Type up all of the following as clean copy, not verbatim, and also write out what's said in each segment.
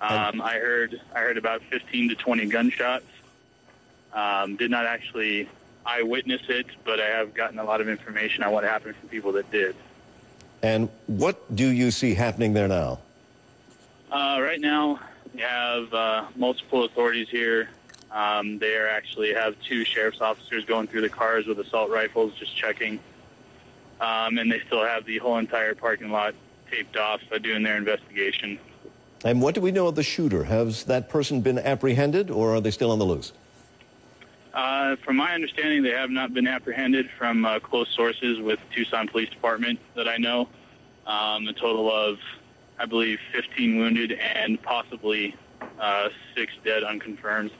I heard about 15 to 20 gunshots. Did not actually eyewitness it, but I have gotten a lot of information on what happened from people that did. And what do you see happening there now? Right now, we have multiple authorities here. They actually have 2 sheriff's officers going through the cars with assault rifles, just checking. And they still have the whole entire parking lot taped off, doing their investigation. And what do we know of the shooter? Has that person been apprehended, or are they still on the loose? From my understanding, they have not been apprehended from close sources with Tucson Police Department that I know. A total of, I believe, 15 wounded and possibly 6 dead unconfirmed.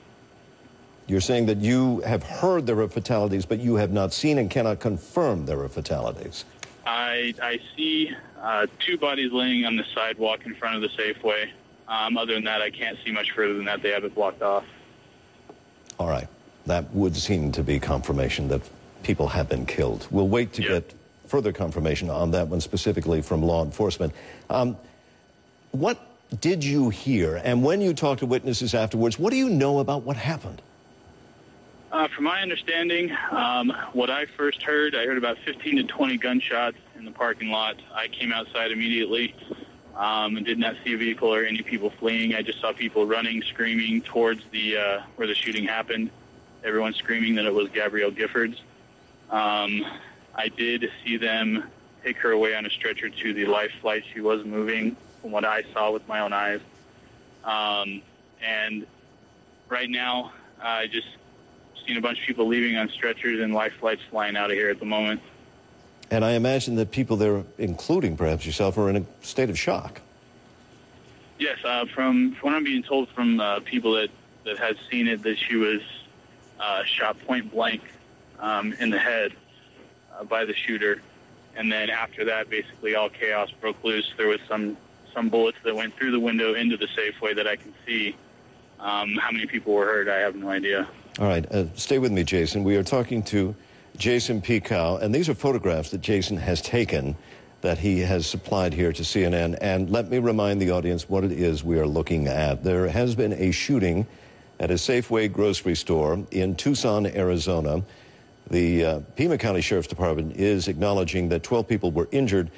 You're saying that you have heard there are fatalities, but you have not seen and cannot confirm there are fatalities. I see 2 bodies laying on the sidewalk in front of the Safeway. Other than that, I can't see much further than that. They have it blocked off. All right. That would seem to be confirmation that people have been killed. We'll wait to get further confirmation on that one, specifically from law enforcement. What did you hear? And when you talked to witnesses afterwards, what do you know about what happened? From my understanding, what I first heard, I heard about 15 to 20 gunshots in the parking lot. I came outside immediately and did not see a vehicle or any people fleeing. I just saw people running, screaming towards the where the shooting happened. Everyone screaming that it was Gabrielle Giffords. I did see them take her away on a stretcher to the life flight. She was moving from what I saw with my own eyes. And right now, I just seen a bunch of people leaving on stretchers and life flights flying out of here at the moment. And I imagine that people there, including perhaps yourself, are in a state of shock. Yes, from what I'm being told from people that had seen it, that she was shot point blank in the head by the shooter. And then after that, basically all chaos broke loose. There was some bullets that went through the window into the Safeway that I can see. How many people were hurt, I have no idea. All right, stay with me, Jason. We are talking to Jason Picow, and these are photographs that Jason has taken that he has supplied here to CNN. And let me remind the audience what it is we are looking at. There has been a shooting at a Safeway grocery store in Tucson, Arizona. The Pima County Sheriff's Department is acknowledging that 12 people were injured.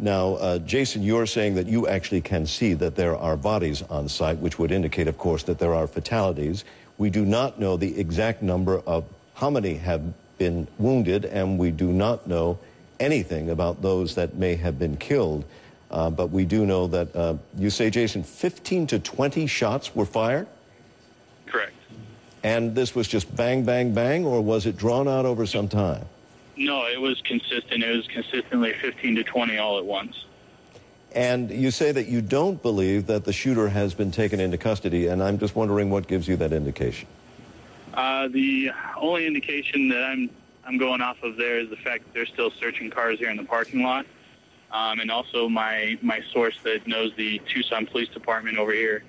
Now, Jason, you're saying that you actually can see that there are bodies on site, which would indicate, of course, that there are fatalities. We do not know the exact number of how many have been wounded, and we do not know anything about those that may have been killed. But we do know that, you say, Jason, 15 to 20 shots were fired? Correct. And this was just bang, bang, bang, or was it drawn out over some time? No, it was consistent. It was consistently 15 to 20 all at once. And you say that you don't believe that the shooter has been taken into custody, and I'm just wondering what gives you that indication. The only indication that I'm going off of there is the fact that they're still searching cars here in the parking lot, and also my source that knows the Tucson Police Department over here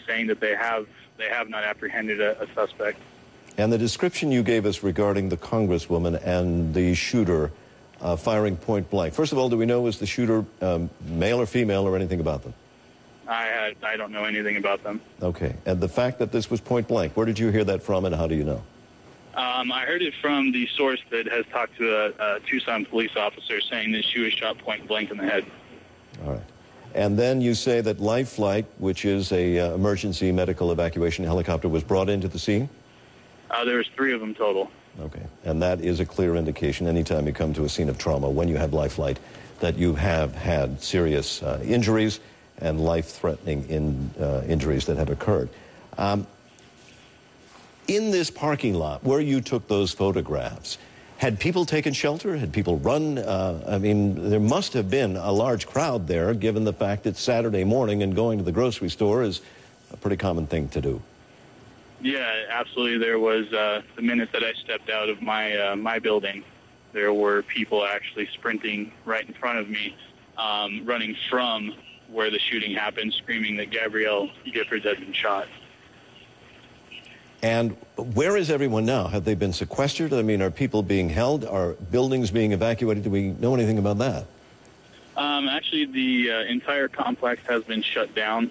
saying that they have not apprehended a suspect. And the description you gave us regarding the congresswoman and the shooter firing point blank. First of all, do we know was the shooter male or female or anything about them? I don't know anything about them. Okay. And the fact that this was point blank, where did you hear that from and how do you know? I heard it from the source that has talked to a Tucson police officer saying that she was shot point blank in the head. All right. And then you say that Life Flight, which is a emergency medical evacuation helicopter, was brought into the scene? There was 3 of them total. Okay. And that is a clear indication anytime you come to a scene of trauma, when you have Life Flight, that you have had serious injuries and life-threatening injuries that have occurred. In this parking lot where you took those photographs, had people taken shelter? Had people run? I mean, there must have been a large crowd there, given the fact it's Saturday morning and going to the grocery store is a pretty common thing to do. Yeah, absolutely. There was, the minute that I stepped out of my building, there were people actually sprinting right in front of me, running from where the shooting happened, screaming that Gabrielle Giffords had been shot. And where is everyone now? Have they been sequestered? I mean, are people being held? Are buildings being evacuated? Do we know anything about that? Actually, the entire complex has been shut down.